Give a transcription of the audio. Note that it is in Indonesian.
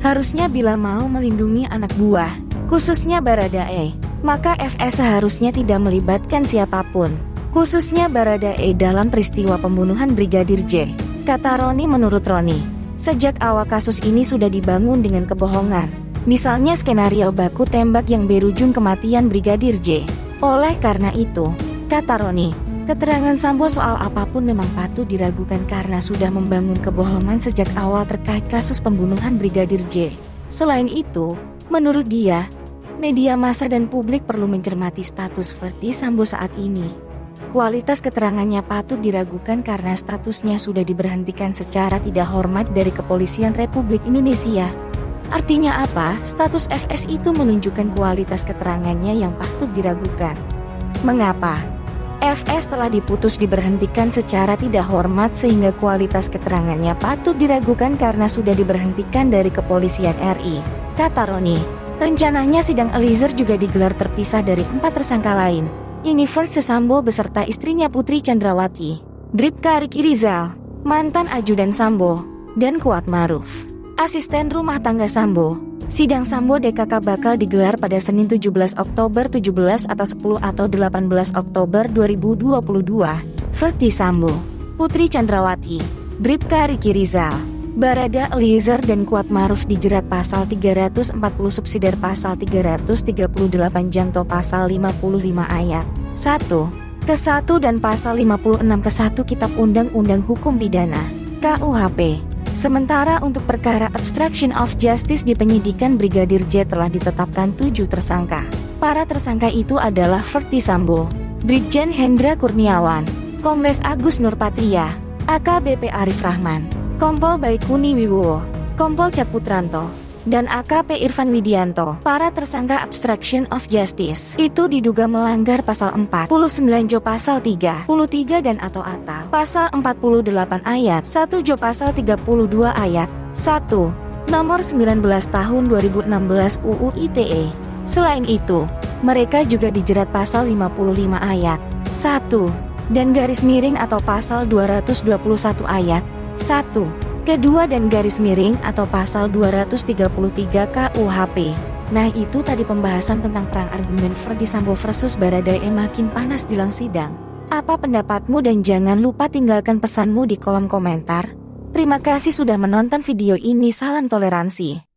Harusnya bila mau melindungi anak buah, khususnya Baradae, maka FS seharusnya tidak melibatkan siapapun, khususnya Baradae dalam peristiwa pembunuhan Brigadir J. Kata Roni. Menurut Roni, sejak awal kasus ini sudah dibangun dengan kebohongan. Misalnya skenario baku tembak yang berujung kematian Brigadir J. Oleh karena itu, kata Roni, keterangan Sambo soal apapun memang patut diragukan karena sudah membangun kebohongan sejak awal terkait kasus pembunuhan Brigadir J. Selain itu, menurut dia, media massa dan publik perlu mencermati status Verdi Sambo saat ini. Kualitas keterangannya patut diragukan karena statusnya sudah diberhentikan secara tidak hormat dari Kepolisian Republik Indonesia. Artinya apa? Status FS itu menunjukkan kualitas keterangannya yang patut diragukan. Mengapa? FS telah diputus diberhentikan secara tidak hormat sehingga kualitas keterangannya patut diragukan karena sudah diberhentikan dari Kepolisian RI. Kata Roni, rencananya sidang Eliezer juga digelar terpisah dari 4 tersangka lain. Ini Verdi Sambo beserta istrinya Putri Chandrawati, Bribka Riki Rizal, mantan ajudan Sambo, dan Kuat Maruf, asisten rumah tangga Sambo. Sidang Sambo DKK bakal digelar pada Senin 17 Oktober 17 atau 10 atau 18 Oktober 2022. Verdi Sambo, Putri Chandrawati, Bribka Riki Rizal, Barada Eliezer dan Kuat Maruf dijerat pasal 340 subsidiar pasal 338 Jamto pasal 55 ayat 1 ke 1 dan pasal 56 ke 1 Kitab Undang-Undang Hukum Pidana KUHP. Sementara untuk perkara obstruction of justice di penyidikan Brigadir J telah ditetapkan 7 tersangka. Para tersangka itu adalah Verdi Sambo, Brigjen Hendra Kurniawan, Kombes Agus Nurpatria, AKBP Arif Rahman, Kompol Baikuni Wibowo, Kompol Cak Putranto, dan AKP Irfan Widianto. Para tersangka obstruction of justice itu diduga melanggar pasal 49 Jo pasal 33 dan atau pasal 48 ayat 1 Jo pasal 32 ayat 1 nomor 19 tahun 2016 UU ITE. Selain itu, mereka juga dijerat pasal 55 ayat 1 dan garis miring atau pasal 221 ayat 1, kedua dan garis miring atau pasal 233 KUHP. Nah itu tadi pembahasan tentang perang argumen Verdi Sambo versus Baradae makin panas jelang sidang. Apa pendapatmu dan jangan lupa tinggalkan pesanmu di kolom komentar. Terima kasih sudah menonton video ini, salam toleransi.